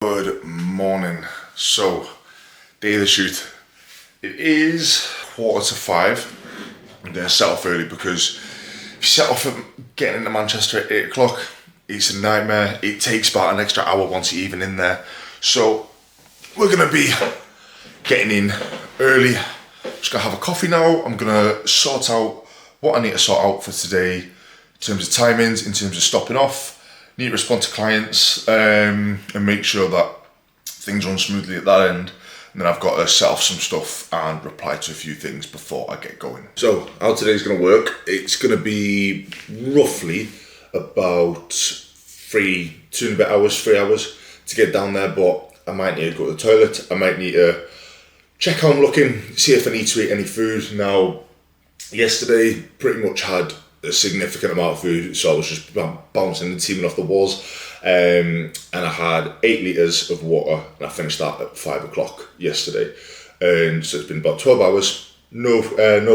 Good morning. So, day of the shoot. It is 4:45. I'm going to set off early because if you set off at getting into Manchester at 8 o'clock, it's a nightmare. It takes about an extra hour once you're even in there. So, we're going to be getting in early. Just going to have a coffee now. I'm going to sort out what I need to sort out for today in terms of timings, in terms of stopping off. Need to respond to clients and make sure that things run smoothly at that end. And then I've got to set off some stuff and reply to a few things before I get going. So how today's going to work, it's going to be roughly about 3 hours to get down there, but I might need to go to the toilet. I might need to check how I'm looking, see if I need to eat any food. Now, yesterday pretty much had a significant amount of food, so I was just bouncing and teaming off the walls, and I had 8 litres of water, and I finished that at 5 o'clock yesterday, and so it's been about 12 hours, no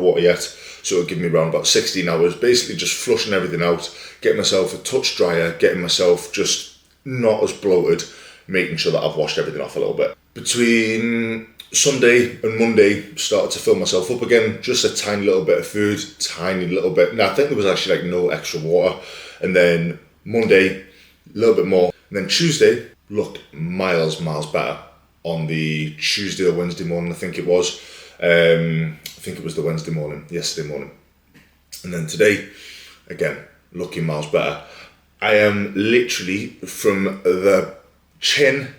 water yet, so it'll give me around about 16 hours, basically just flushing everything out, getting myself a touch drier, getting myself just not as bloated, making sure that I've washed everything off a little bit. Between Sunday and Monday, started to fill myself up again, just a tiny little bit of food, tiny little bit. Now I think there was actually like no extra water. And then Monday, a little bit more. And then Tuesday looked miles better. On the Tuesday or Wednesday morning, I think it was. I think it was the Wednesday morning, yesterday morning. And then today, again, looking miles better. I am literally from the chin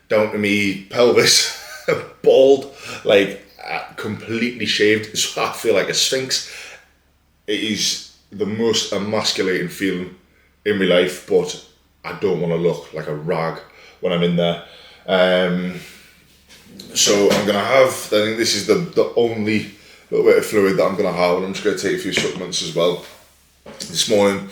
down to me pelvis, bald, like completely shaved, so I feel like a sphinx. It is the most emasculating feeling in my life, but I don't want to look like a rag when I'm in there. So I'm gonna have, I think this is the only little bit of fluid that I'm gonna have, and I'm just gonna take a few supplements as well. This morning,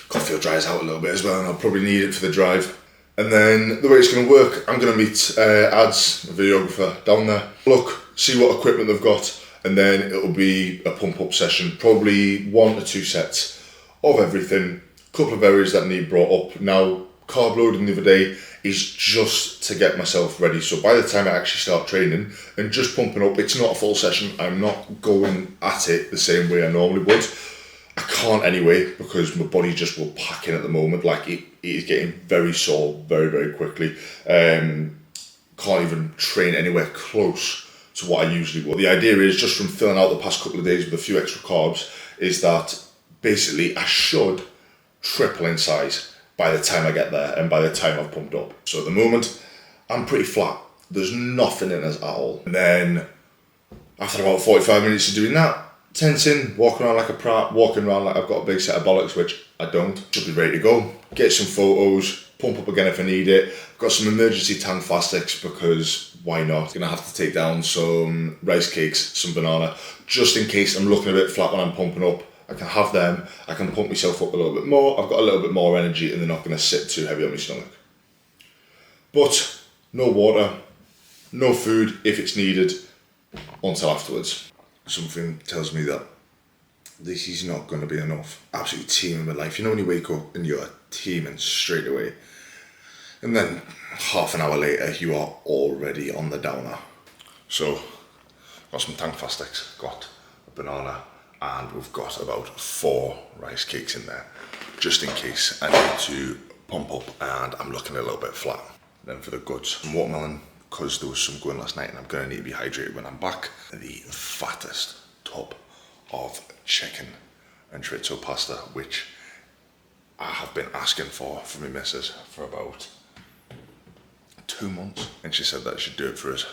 coffee will dry us out a little bit as well, and I'll probably need it for the drive. And then the way it's going to work, I'm going to meet Ads, a videographer, down there. Look, see what equipment they've got, and then it'll be a pump-up session. Probably 1 to 2 sets of everything. A couple of areas that need brought up. Now, carb loading the other day is just to get myself ready. So by the time I actually start training and just pumping up, it's not a full session. I'm not going at it the same way I normally would. I can't anyway, because my body just will pack in at the moment. Like it is getting very sore very quickly. Can't even train anywhere close to what I usually would. The idea is, just from filling out the past couple of days with a few extra carbs, is that basically I should triple in size by the time I get there and by the time I've pumped up. So at the moment, I'm pretty flat. There's nothing in us at all. And then after about 45 minutes of doing that, tensing, walking around like a prat, walking around like I've got a big set of bollocks, which I don't. Should be ready to go. Get some photos, pump up again if I need it. I've got some emergency tan fast sticks because why not? Gonna have to take down some rice cakes, some banana, just in case I'm looking a bit flat when I'm pumping up. I can have them, I can pump myself up a little bit more, I've got a little bit more energy and they're not gonna sit too heavy on my stomach. But no water, no food if it's needed until afterwards. Something tells me that this is not going to be enough. Absolutely teeming with life. You know when you wake up and you're teeming straight away, and then half an hour later you are already on the downer. So, got some tank fast sticks, got a banana, and we've got about 4 rice cakes in there, just in case I need to pump up and I'm looking a little bit flat. Then for the goods, some watermelon, because there was some going last night and I'm going to need to be hydrated when I'm back. The fattest tub of chicken and chorizo pasta, which I have been asking for my missus for about 2 months, and she said that she should do it for us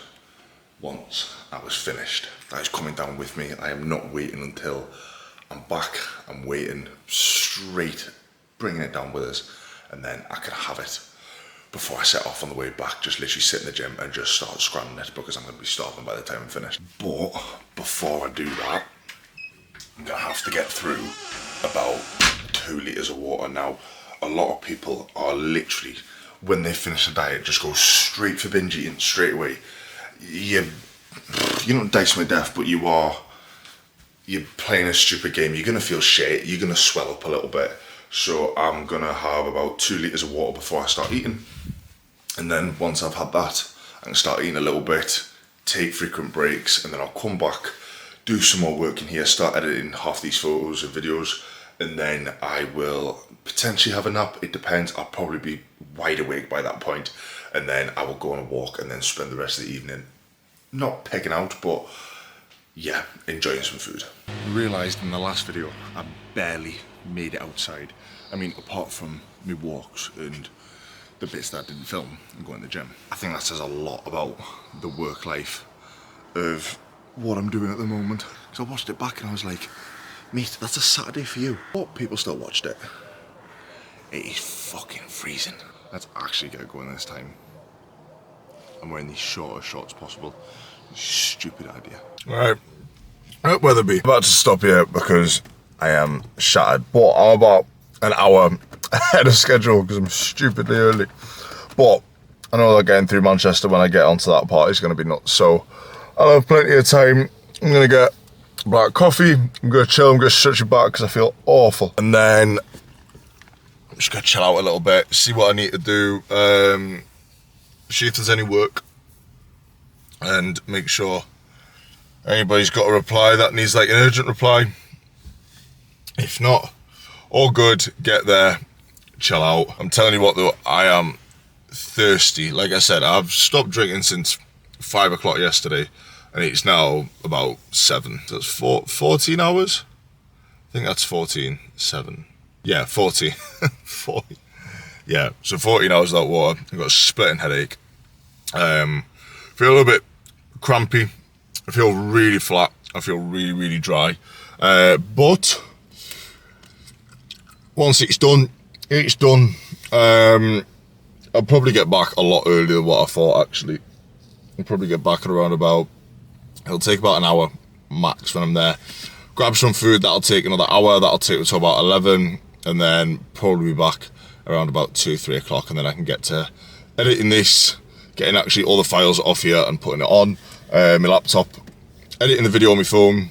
once I was finished. That is coming down with me. I am not waiting until I'm back. I'm waiting straight, bringing it down with us, and then I can have it before I set off on the way back. Just literally sit in the gym and just start scrambling it, because I'm going to be starving by the time I'm finished. But before I do that, I'm going to have to get through about 2 litres of water. Now, a lot of people are literally, when they finish a diet, just go straight for binge eating straight away. You're not dicing with death, but you're playing a stupid game. You're going to feel shit, you're going to swell up a little bit. So I'm going to have about 2 litres of water before I start eating. And then once I've had that, I can start eating a little bit, take frequent breaks, and then I'll come back, do some more work in here, start editing half these photos and videos, and then I will potentially have a nap. It depends. I'll probably be wide awake by that point, and then I will go on a walk and then spend the rest of the evening not pegging out, but yeah, enjoying some food. I realised in the last video I barely made it outside. I mean, apart from my walks and the bits that I didn't film and going to the gym. I think that says a lot about the work life of what I'm doing at the moment. Because I watched it back and I was like, mate, that's a Saturday for you. But people still watched it. It is fucking freezing. Let's actually get going this time. I'm wearing the shortest shorts possible. Stupid idea. Alright, Weatherby. I'm about to stop here because I am shattered. But I'm about an hour ahead of schedule because I'm stupidly early. But I know that getting through Manchester when I get onto that part is going to be nuts. So I'll have plenty of time. I'm going to get black coffee. I'm going to chill. I'm going to stretch it back because I feel awful. And then I'm just going to chill out a little bit, see what I need to do, see if there's any work, and make sure anybody's got a reply that needs like an urgent reply. If not, all good, get there, chill out. I'm telling you what though, I am thirsty. Like I said, I've stopped drinking since 5 o'clock yesterday, and it's now about 7. That's 14 hours? I think that's 14, 7. Yeah, 40. 40. Yeah, so 14 hours without water. I've got a splitting headache. Feel a little bit crampy. I feel really flat. I feel really, really dry. But once it's done, it's done. I'll probably get back a lot earlier than what I thought, actually. I'll probably get back at around about, it'll take about an hour max when I'm there. Grab some food, that'll take another hour. That'll take until about 11, and then probably be back around about 2, 3 o'clock, and then I can get to editing this, getting actually all the files off here and putting it on my laptop, editing the video on my phone,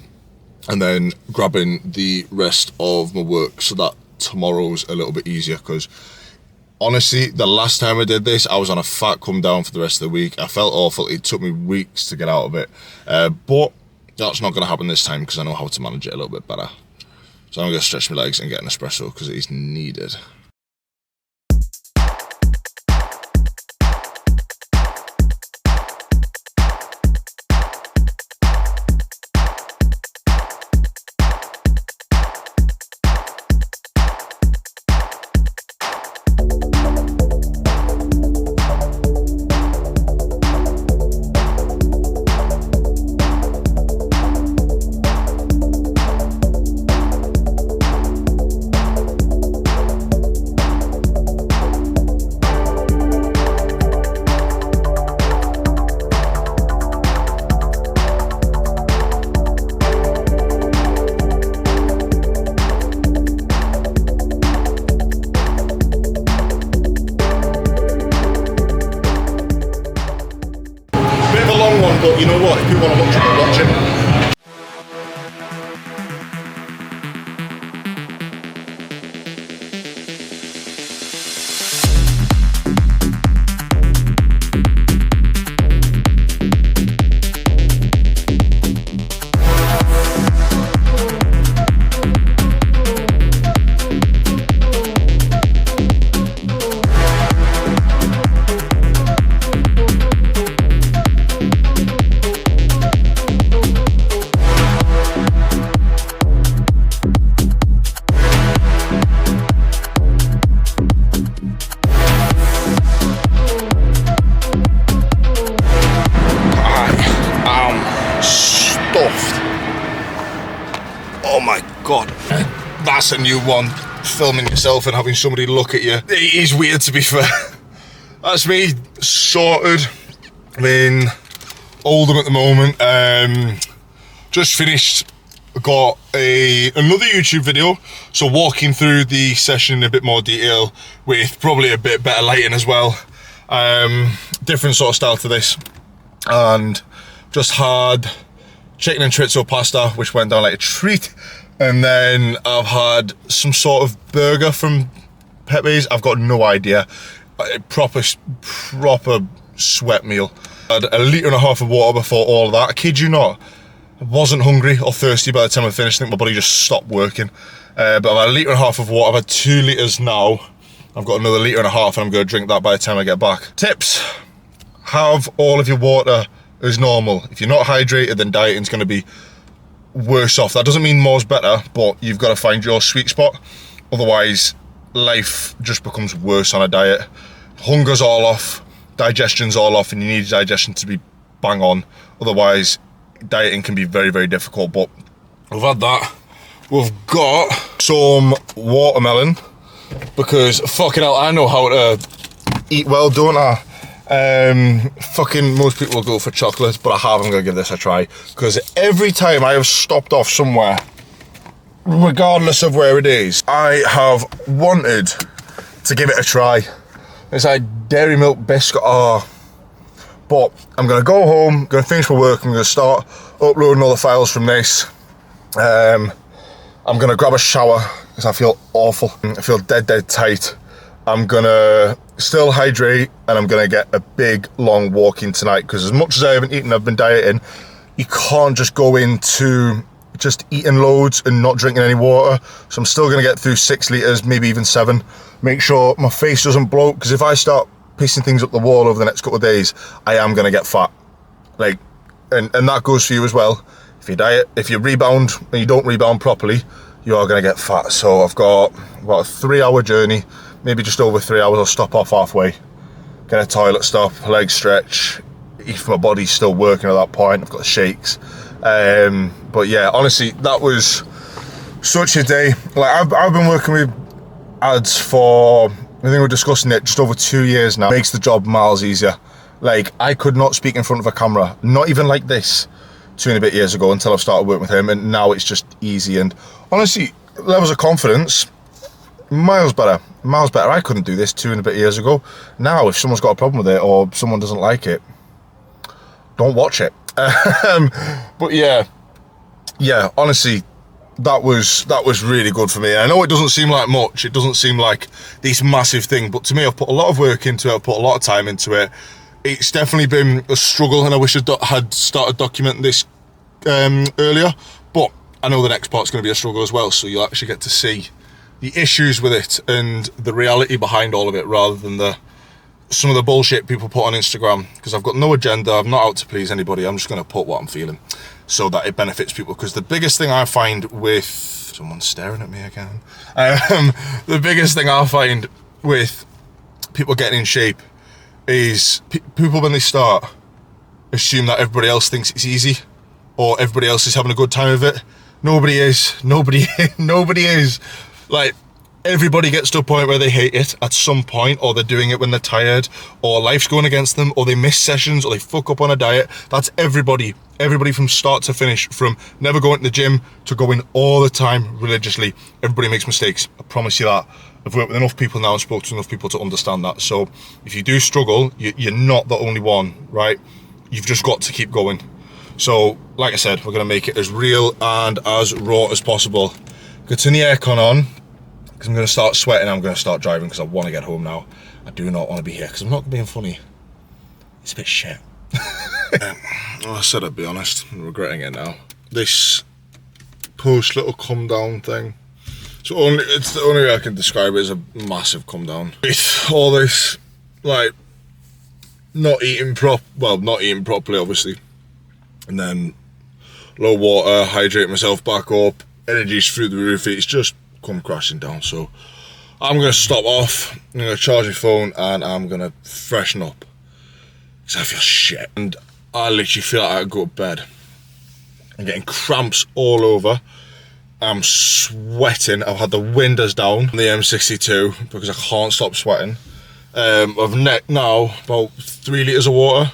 and then grabbing the rest of my work so that tomorrow's a little bit easier. Because honestly, the last time I did this, I was on a fat come down for the rest of the week. I felt awful. It took me weeks to get out of it, but that's not going to happen this time because I know how to manage it a little bit better. So I'm going to stretch my legs and get an espresso because it is needed. But you know what, if you want to watch it, watch it. Oh my god, that's a new one. Filming yourself and having somebody look at you. It is weird, to be fair. That's me sorted. I'm in Oldham at the moment. Just finished. Got another YouTube video, so walking through the session in a bit more detail with probably a bit better lighting as well. Different sort of style to this, and just had chicken and chorizo pasta, which went down like a treat, and then I've had some sort of burger from Pepe's. I've got no idea. proper sweat meal. I had a litre and a half of water before all of that. I kid you not, I wasn't hungry or thirsty by the time I finished. I think my body just stopped working. But I've had a litre and a half of water. I've had 2 litres now. I've got another litre and a half and I'm going to drink that by the time I get back. Tips: have all of your water as normal. If you're not hydrated, then dieting's going to be worse off. That doesn't mean more's better, but you've got to find your sweet spot. Otherwise, life just becomes worse on a diet. Hunger's all off, digestion's all off, and you need digestion to be bang on. Otherwise, dieting can be very, very difficult. But we've had that. We've got some watermelon, because fucking hell, I know how to eat well, don't I? Fucking most people will go for chocolate, but I'm gonna give this a try, because every time I have stopped off somewhere, regardless of where it is, I have wanted to give it a try. It's like dairy milk biscuit. But I'm gonna go home, gonna finish my work, I'm gonna start uploading all the files from this. I'm gonna grab a shower because I feel awful. I feel dead tight. I'm gonna still hydrate and I'm gonna get a big long walk in tonight, because as much as I haven't eaten, I've been dieting. You can't just go into just eating loads and not drinking any water. So I'm still gonna get through 6 litres, maybe even 7. Make sure my face doesn't bloat, because if I start pissing things up the wall over the next couple of days, I am gonna get fat. Like, and that goes for you as well. If you diet, if you rebound and you don't rebound properly, you are gonna get fat. So I've got about a 3-hour journey, maybe just over 3 hours. I'll stop off halfway, get a toilet stop, leg stretch, if my body's still working at that point. I've got shakes. But yeah, honestly, that was such a day. Like, I've been working with ads for, I think we're discussing it, just over 2 years now. Makes the job miles easier. Like, I could not speak in front of a camera, not even like this, 2 and a bit years ago, until I've started working with him, and now it's just easy. And honestly, levels of confidence, miles better. I couldn't do this 2 and a bit years ago. Now, if someone's got a problem with it or someone doesn't like it, don't watch it. But yeah, honestly, that was really good for me. I know it doesn't seem like much, it doesn't seem like this massive thing, but to me, I've put a lot of work into it, I've put a lot of time into it. It's definitely been a struggle, and I wish I had started documenting this earlier, but I know the next part's going to be a struggle as well, so you'll actually get to see the issues with it and the reality behind all of it, rather than some of the bullshit people put on Instagram, because I've got no agenda, I'm not out to please anybody, I'm just going to put what I'm feeling so that it benefits people. Because the biggest thing I find with, someone's staring at me again, the biggest thing I find with people getting in shape is people, when they start, assume that everybody else thinks it's easy or everybody else is having a good time with it. Nobody is. Nobody is. Like, everybody gets to a point where they hate it at some point, or they're doing it when they're tired, or life's going against them, or they miss sessions, or they fuck up on a diet. That's everybody. Everybody from start to finish, from never going to the gym to going all the time religiously. Everybody makes mistakes. I promise you that. I've worked with enough people now and spoke to enough people to understand that. So if you do struggle, you're not the only one, right? You've just got to keep going. So, like I said, we're going to make it as real and as raw as possible. Go turn the aircon on, because I'm going to start sweating. I'm going to start driving because I want to get home now. I do not want to be here, because I'm not being funny. It's a bit shit. Well, I said I'd be honest. I'm regretting it now. This post little come down thing. It's the only way I can describe it as a massive come down. With all this, like, not eating properly, obviously. And then low water, hydrate myself back up, energy's through the roof, it's just come crashing down. So I'm going to stop off, I'm going to charge my phone, and I'm going to freshen up, because I feel shit. And I literally feel like I could go to bed. I'm getting cramps all over. I'm sweating. I've had the windows down on the M62 because I can't stop sweating. I've necked now about 3 litres of water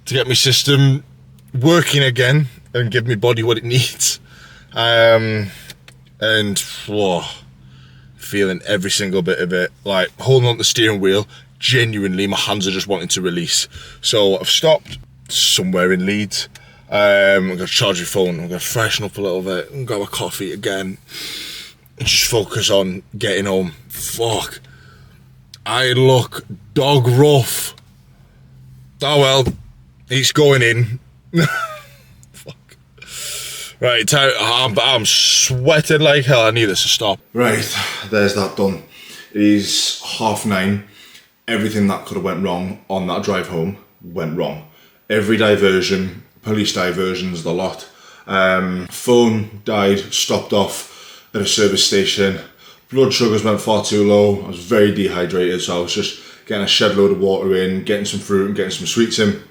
to get my system working again and give my body what it needs. And feeling every single bit of it, like holding on to the steering wheel. Genuinely, my hands are just wanting to release. So I've stopped somewhere in Leeds. I'm going to charge my phone, I'm going to freshen up a little bit and grab a coffee again and just focus on getting home. Fuck. I look dog rough. Oh well, he's going in. Fuck. Right, I'm sweating like hell. I need this to stop. Right, there's that done. It is 9:30. Everything that could have went wrong on that drive home went wrong. Every diversion, police diversions, the lot. Phone died, stopped off at a service station. Blood sugars went far too low. I was very dehydrated, so I was just getting a shed load of water in, getting some fruit and getting some sweets in,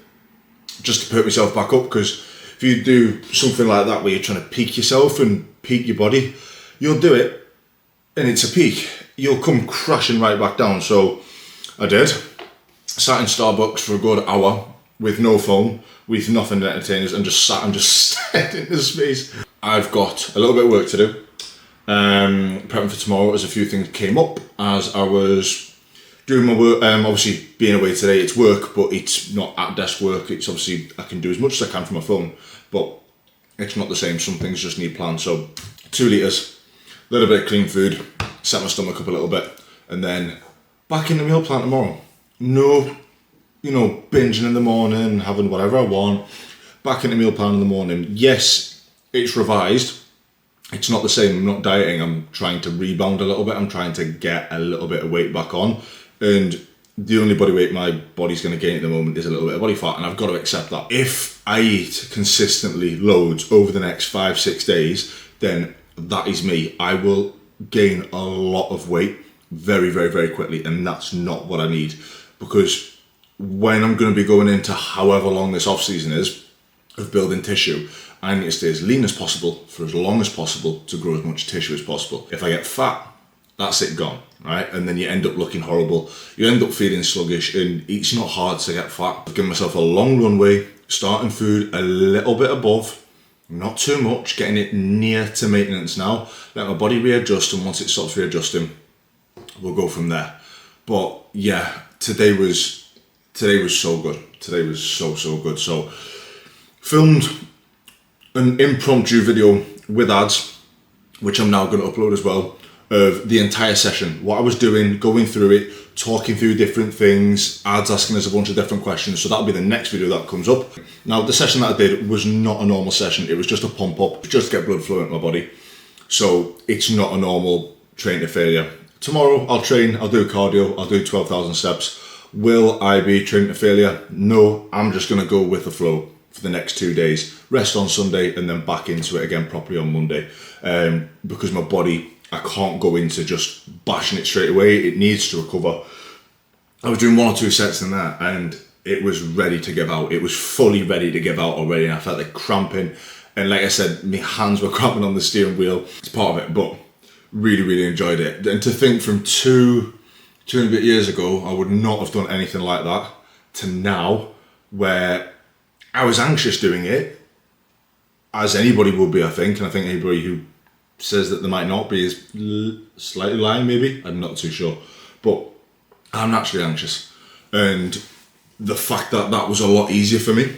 just to put myself back up, because if you do something like that where you're trying to peak yourself and peak your body, you'll do it and it's a peak. You'll come crashing right back down. So I did. Sat in Starbucks for a good hour with no phone, with nothing to entertain us, and just sat and just stared into space. I've got a little bit of work to do. Prepping for tomorrow, as a few things came up as I was doing my work. Obviously being away today, it's work, but it's not at desk work. It's obviously, I can do as much as I can from my phone, but it's not the same. Some things just need planned. So 2 litres, a little bit of clean food, set my stomach up a little bit, and then back in the meal plan tomorrow. No, binging in the morning, having whatever I want. Back in the meal plan in the morning. Yes, it's revised. It's not the same. I'm not dieting. I'm trying to rebound a little bit. I'm trying to get a little bit of weight back on. And the only body weight my body's going to gain at the moment is a little bit of body fat. And I've got to accept that. If I eat consistently loads over the next 5-6 days, then that is me. I will gain a lot of weight very, very, very quickly. And that's not what I need. Because when I'm going to be going into however long this off season is of building tissue, I need to stay as lean as possible for as long as possible to grow as much tissue as possible. If I get fat, that's it, gone, right? And then you end up looking horrible. You end up feeling sluggish, and it's not hard to get fat. I've given myself a long runway, starting food a little bit above, not too much, getting it near to maintenance now. Let my body readjust, and once it stops readjusting, we'll go from there. But yeah, today was so good. Today was so good. So filmed an impromptu video with ads, which I'm now going to upload as well, of the entire session, what I was doing, going through it, talking through different things, ads asking us a bunch of different questions. So that'll be the next video that comes up. Now, the session that I did was not a normal session. It was just a pump up, just to get blood flowing in my body. So it's not a normal train to failure. Tomorrow I'll train, I'll do cardio, I'll do 12,000 steps. Will I be training to failure? No, I'm just going to go with the flow for the next 2 days, rest on Sunday, and then back into it again properly on Monday. Because my body, I can't go into just bashing it straight away. It needs to recover. I was doing 1 or 2 sets in that, and it was ready to give out. It was fully ready to give out already, and I felt like cramping. And like I said, my hands were cramping on the steering wheel. It's part of it, but really, really enjoyed it. And to think from two and a bit years ago, I would not have done anything like that, to now, where I was anxious doing it, as anybody would be, I think. And I think anybody who says that they might not be is slightly lying, maybe. I'm not too sure. But I'm naturally anxious. And the fact that that was a lot easier for me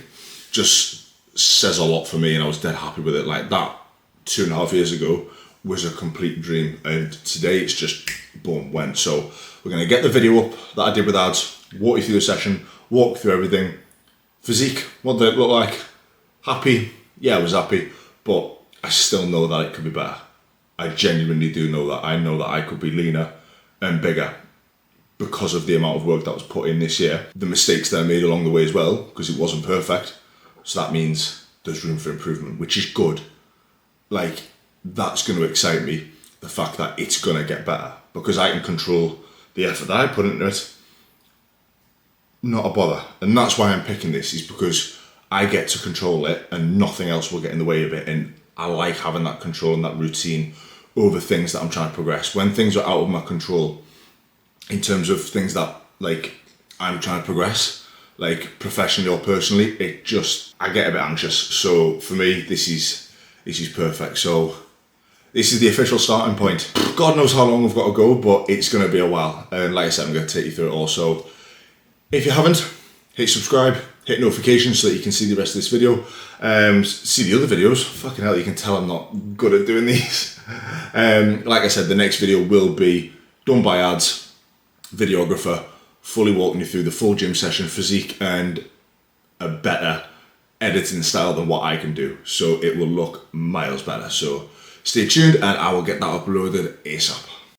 just says a lot for me, and I was dead happy with it. Like that 2.5 years ago was a complete dream, and today it's just boom, went. So we're going to get the video up that I did with ads, walk you through the session, walk through everything. Physique, what did it look like? Happy? Yeah, I was happy, but I still know that it could be better. I genuinely do know that. I know that I could be leaner and bigger because of the amount of work that was put in this year. The mistakes that I made along the way as well, because it wasn't perfect. So that means there's room for improvement, which is good. Like, that's going to excite me, the fact that it's going to get better, because I can control the effort that I put into it. Not a bother. And that's why I'm picking this, is because I get to control it and nothing else will get in the way of it. And I like having that control and that routine over things that I'm trying to progress. When things are out of my control, in terms of things that like I'm trying to progress, like professionally or personally, I get a bit anxious. So for me, this is perfect. So this is the official starting point. God knows how long we've got to go, but it's going to be a while. And like I said, I'm going to take you through it all. So if you haven't, hit subscribe, hit notifications so that you can see the rest of this video. See the other videos. Fucking hell, you can tell I'm not good at doing these. Like I said, the next video will be done by ads. videographer, fully walking you through the full gym session, physique, and a better editing style than what I can do. So it will look miles better. So stay tuned and I will get that uploaded ASAP.